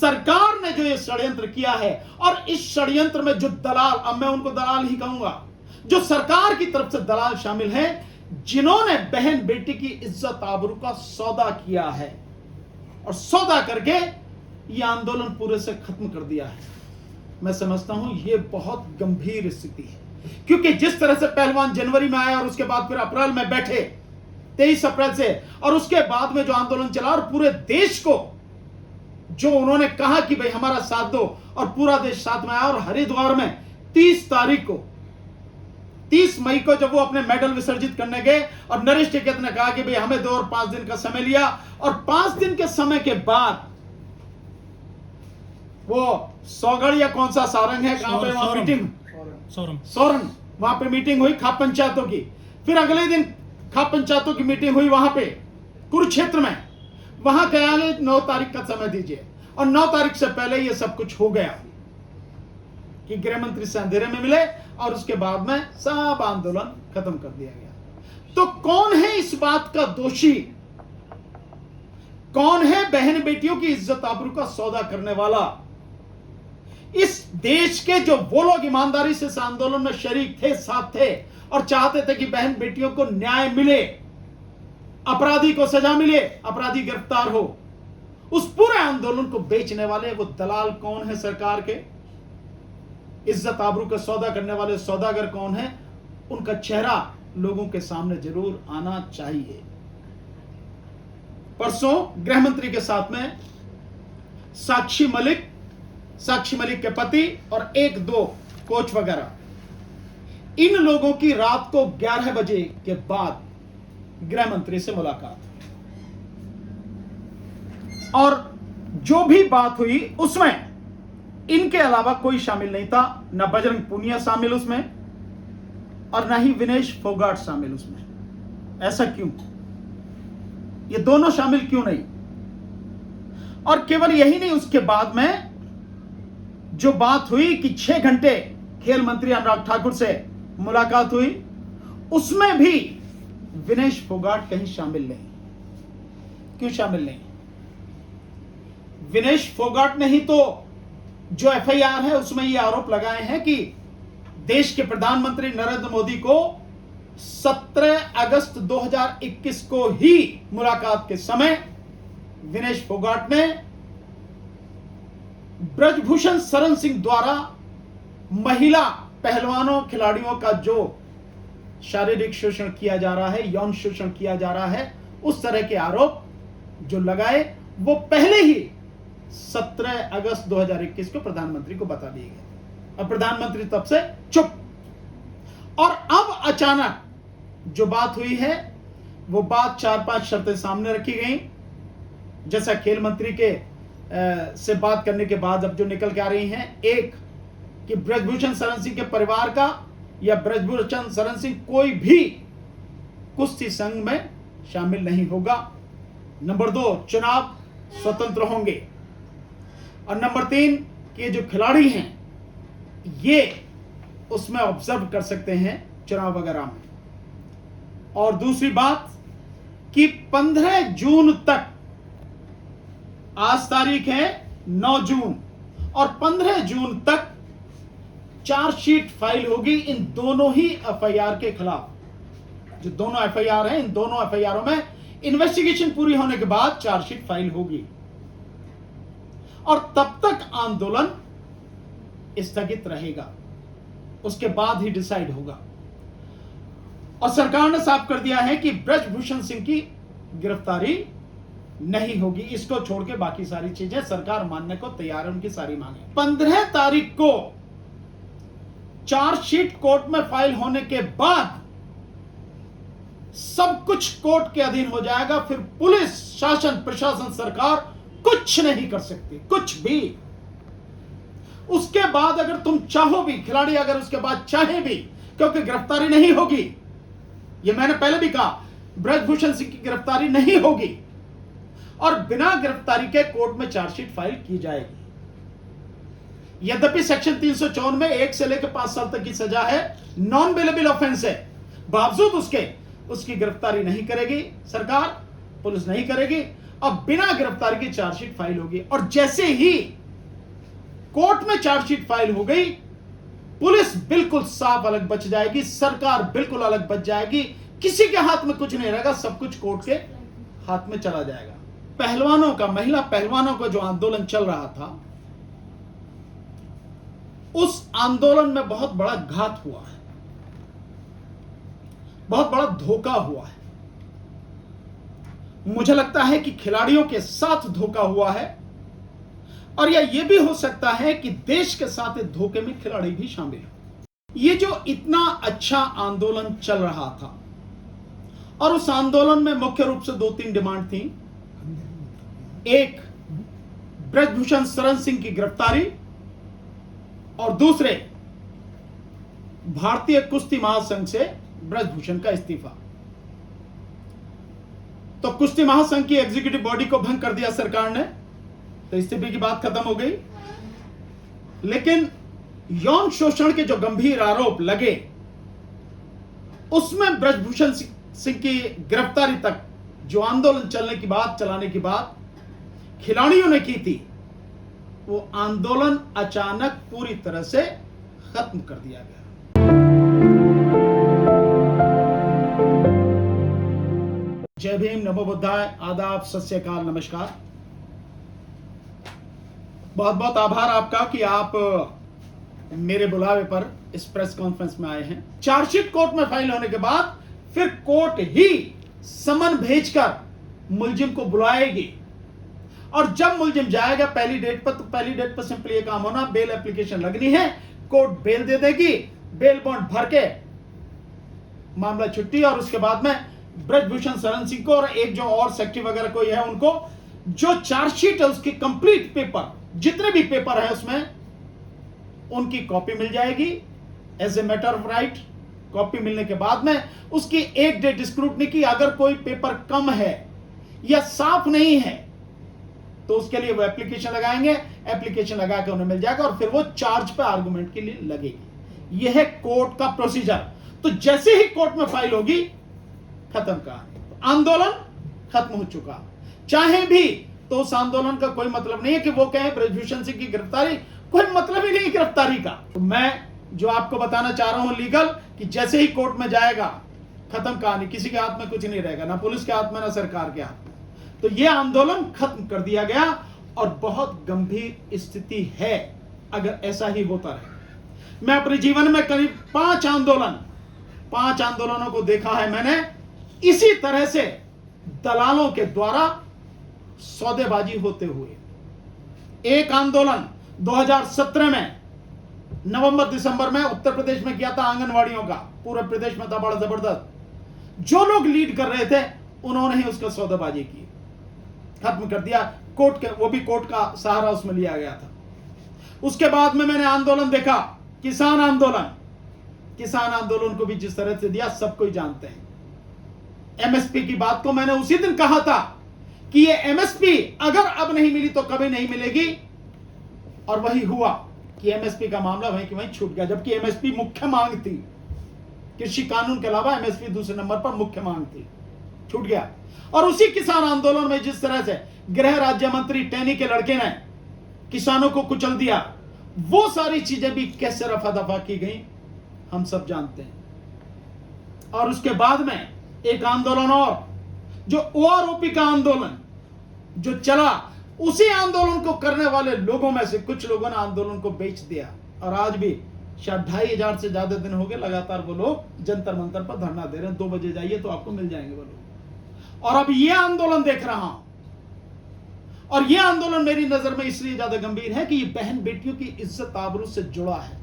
सरकार ने जो ये षड्यंत्र किया है, और इस षड्यंत्र में जो दलाल, अब मैं उनको दलाल ही कहूंगा, जो सरकार की तरफ से दलाल शामिल हैं, जिन्होंने बहन बेटी की इज्जत आबरू का सौदा किया है और सौदा करके ये आंदोलन पूरे से खत्म कर दिया है। मैं समझता हूं ये बहुत गंभीर स्थिति है, क्योंकि जिस तरह से पहलवान जनवरी में आया और उसके बाद फिर अप्रैल में बैठे, 23 अप्रैल से, और उसके बाद में जो आंदोलन चला और पूरे देश को जो उन्होंने कहा कि भाई हमारा साथ दो, और पूरा देश साथ में आया। और हरिद्वार में 30 मई को जब वो अपने मेडल विसर्जित करने गए और नरेश टिकैत ने कहा कि भाई हमें 2 और 5 दिन का समय लिया, और 5 दिन के समय के बाद वो सौगढ़ या कौन सा सारंग है, कहां पे वहां मीटिंग, सोरन, वहां पे मीटिंग हुई खाप पंचायतों की। फिर अगले दिन खाप पंचायतों की मीटिंग हुई वहां पे कुरुक्षेत्र में। वहां कहा गया 9 तारीख का समय दीजिए, और 9 तारीख से पहले ये सब कुछ हो गया कि गृह मंत्री से अंधेरे में मिले, और उसके बाद में सब आंदोलन खत्म कर दिया गया। तो कौन है इस बात का दोषी? कौन है बहन बेटियों की इज्जत आबरू का सौदा करने वाला? इस देश के जो वो लोग ईमानदारी से इस आंदोलन में शरीक थे, साथ थे, और चाहते थे कि बहन बेटियों को न्याय मिले, अपराधी को सजा मिले, अपराधी गिरफ्तार हो, उस पूरे आंदोलन को बेचने वाले वो दलाल कौन है सरकार के? इज्जत आबरू का सौदा करने वाले सौदागर कौन है? उनका चेहरा लोगों के सामने जरूर आना चाहिए। परसों गृह मंत्री के साथ में साक्षी मलिक के पति और 1-2 कोच वगैरह, इन लोगों की रात को 11 बजे के बाद गृह मंत्री से मुलाकात, और जो भी बात हुई उसमें इनके अलावा कोई शामिल नहीं था। न बजरंग पूनिया शामिल उसमें, और न ही विनेश फोगाट शामिल उसमें। ऐसा क्यों? ये दोनों शामिल क्यों नहीं? और केवल यही नहीं, उसके बाद में जो बात हुई कि 6 घंटे खेल मंत्री अनुराग ठाकुर से मुलाकात हुई, उसमें भी विनेश फोगाट कहीं शामिल नहीं। क्यों शामिल नहीं? विनेश फोगाट ने ही तो जो एफआईआर है उसमें ये आरोप लगाए हैं कि देश के प्रधानमंत्री नरेंद्र मोदी को 17 अगस्त 2021 को ही मुलाकात के समय विनेश फोगाट ने ब्रजभूषण शरण सिंह द्वारा महिला पहलवानों खिलाड़ियों का जो शारीरिक शोषण किया जा रहा है, यौन शोषण किया जा रहा है, उस तरह के आरोप जो लगाए वो पहले ही 17 अगस्त 2021 को प्रधानमंत्री को बता दिए गए। अब प्रधानमंत्री तब से चुप, और अब अचानक जो बात हुई है वो बात 4-5 शर्तें सामने रखी गई। जैसा खेल मंत्री के से बात करने के बाद अब जो निकल के आ रही हैं, एक कि ब्रजभूषण शरण सिंह के परिवार का या ब्रजभूषण शरण सिंह कोई भी कुश्ती संघ में शामिल नहीं होगा। नंबर 2, चुनाव स्वतंत्र होंगे, और नंबर 3 कि ये जो खिलाड़ी हैं ये उसमें ऑब्जर्व कर सकते हैं चुनाव वगैरह में। और दूसरी बात कि 15 जून तक, आज तारीख है 9 जून, और 15 जून तक चार्जशीट फाइल होगी इन दोनों ही एफआईआर के खिलाफ। जो दोनों एफआईआर हैं, इन दोनों एफआईआरों में इन्वेस्टिगेशन पूरी होने के बाद चार्जशीट फाइल होगी, और तब तक आंदोलन स्थगित रहेगा, उसके बाद ही डिसाइड होगा। और सरकार ने साफ कर दिया है कि ब्रजभूषण सिंह की गिरफ्तारी नहीं होगी। इसको छोड़ के बाकी सारी चीजें सरकार मानने को तैयार है, उनकी सारी मांगे। 15 तारीख को चार्जशीट कोर्ट में फाइल होने के बाद सब कुछ कोर्ट के अधीन हो जाएगा। फिर पुलिस, शासन, प्रशासन, सरकार कुछ नहीं कर सकती, कुछ भी। उसके बाद अगर तुम चाहो भी, खिलाड़ी अगर उसके बाद चाहे भी, क्योंकि गिरफ्तारी नहीं होगी, यह मैंने पहले भी कहा, ब्रजभूषण सिंह की गिरफ्तारी नहीं होगी, और बिना गिरफ्तारी के कोर्ट में चार्जशीट फाइल की जाएगी। यद्यपि सेक्शन 354 में 1 से लेकर 5 साल तक की सजा है, नॉन बेलेबल ऑफेंस है, बावजूद उसके उसकी गिरफ्तारी नहीं करेगी सरकार, पुलिस नहीं करेगी। अब बिना गिरफ्तारी की चार्जशीट फाइल होगी। और जैसे ही कोर्ट में चार्जशीट फाइल हो गई, पुलिस बिल्कुल साफ अलग बच जाएगी, सरकार बिल्कुल अलग बच जाएगी, किसी के हाथ में कुछ नहीं रहेगा, सब कुछ कोर्ट के हाथ में चला जाएगा। पहलवानों का, महिला पहलवानों का जो आंदोलन चल रहा था, उस आंदोलन में बहुत बड़ा घात हुआ है, बहुत बड़ा धोखा हुआ है। मुझे लगता है कि खिलाड़ियों के साथ धोखा हुआ है, और यह भी हो सकता है कि देश के साथ इस धोखे में खिलाड़ी भी शामिल हो। ये जो इतना अच्छा आंदोलन चल रहा था, और उस आंदोलन में मुख्य रूप से 2-3 डिमांड थी। एक, ब्रजभूषण शरण सिंह की गिरफ्तारी, और दूसरे, भारतीय कुश्ती महासंघ से ब्रजभूषण का इस्तीफा। तो कुश्ती महासंघ की एग्जीक्यूटिव बॉडी को भंग कर दिया सरकार ने, तो इस्तीफे की बात खत्म हो गई। लेकिन यौन शोषण के जो गंभीर आरोप लगे, उसमें ब्रजभूषण सिंह की गिरफ्तारी तक जो आंदोलन चलाने की बात खिलाड़ियों ने की थी, वो आंदोलन अचानक पूरी तरह से खत्म कर दिया गया। जय भीम, नमो बुद्धाय, आदाब, सत श्री अकाल, नमस्कार। बहुत बहुत आभार आपका कि आप मेरे बुलावे पर इस प्रेस कॉन्फ्रेंस में आए हैं। चार्जशीट कोर्ट में फाइल होने के बाद फिर कोर्ट ही समन भेजकर मुलजिम को बुलाएगी, और जब मुलजिम जाएगा पहली डेट पर, तो पहली डेट पर सिंपली ये काम होना, बेल एप्लीकेशन लगनी है, कोर्ट बेल दे देगी, बेल बॉन्ड भर के मामला छुट्टी। और उसके बाद में ब्रजभूषण शरण सिंह को और एक जो और सेक्रेटरी वगैरह कोई है, उनको जो चार्जशीट है उसके कंप्लीट पेपर, जितने भी पेपर है उसमें, उनकी कॉपी मिल जाएगी as a matter of right. Copy मिलने के बाद में उसकी एक डेट स्क्रूटनी की, अगर कोई पेपर कम है या साफ नहीं है तो उसके लिए वो एप्लीकेशन लगाएंगे, एप्लीकेशन लगा के उन्हें मिल जाएगा, और फिर वो चार्ज पे आर्गुमेंट के लिए लगेगी। यह है कोर्ट का प्रोसीजर। तो जैसे ही कोर्ट में फाइल होगी, खत्म कहानी, आंदोलन खत्म हो चुका। चाहे भी तो उस आंदोलन का कोई मतलब नहीं है कि वो कहें ब्रजभूषण सिंह की गिरफ्तारी, कोई मतलब ही नहीं गिरफ्तारी का। तो मैं जो आपको बताना चाह रहा हूं लीगल, कि जैसे ही कोर्ट में जाएगा, खत्म कहानी, किसी के हाथ में कुछ नहीं रहेगा, ना पुलिस के हाथ में, ना सरकार के हाथ में। तो यह आंदोलन खत्म कर दिया गया, और बहुत गंभीर स्थिति है अगर ऐसा ही होता रहे। मैं अपने जीवन में करीब 5 आंदोलनों को देखा है मैंने, इसी तरह से दलालों के द्वारा सौदेबाजी होते हुए। एक आंदोलन 2017 में नवंबर दिसंबर में उत्तर प्रदेश में किया था, आंगनवाड़ियों का, पूरे प्रदेश में था बड़ा जबरदस्त। जो लोग लीड कर रहे थे उन्होंने ही उसका सौदेबाजी की, खत्म कर दिया। कोर्ट के, वो भी कोर्ट का सहारा उसमें लिया गया था। उसके बाद में मैंने आंदोलन देखा, किसान आंदोलन को भी जिस तरह से दिया, सब कोई जानते हैं। एमएसपी की बात को मैंने उसी दिन कहा था कि ये एमएसपी अगर अब नहीं मिली तो कभी नहीं मिलेगी, और वही हुआ कि एमएसपी का मामला वहीं की वहीं छूट गया। जबकि एमएसपी मुख्य मांग थी, कृषि कानून के अलावा एमएसपी दूसरे नंबर पर मुख्य मांग थी, छूट गया। और उसी किसान आंदोलन में जिस तरह से गृह राज्य मंत्री टैनी के लड़के ने किसानों को कुचल दिया, वो सारी चीजें भी कैसे रफा दफा की गई हम सब जानते हैं। और उसके बाद में एक आंदोलन और, जो ओआरओपी का आंदोलन जो चला, उसी आंदोलन को करने वाले लोगों में से कुछ लोगों ने आंदोलन को बेच दिया, और आज भी शायद 2500 से ज्यादा दिन हो गए लगातार वो लोग जंतर मंतर पर धरना दे रहे हैं। 2 बजे जाइए तो आपको मिल जाएंगे वो लोग। और अब ये आंदोलन देख रहा हूं, और ये आंदोलन मेरी नजर में इसलिए ज्यादा गंभीर है कि ये बहन बेटियों की इज्जत आबरू से जुड़ा है।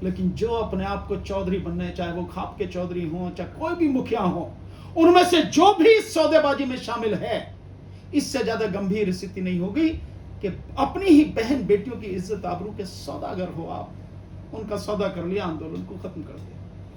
लेकिन जो अपने आप को चौधरी बनने, चाहे वो खाप के चौधरी हो, चाहे कोई भी मुखिया हो, उनमें से जो भी इस सौदेबाजी में शामिल है, इससे ज्यादा गंभीर स्थिति नहीं होगी कि अपनी ही बहन बेटियों की इज्जत आबरू के सौदागर हो आप। उनका सौदा कर लिया, आंदोलन को खत्म कर दिया।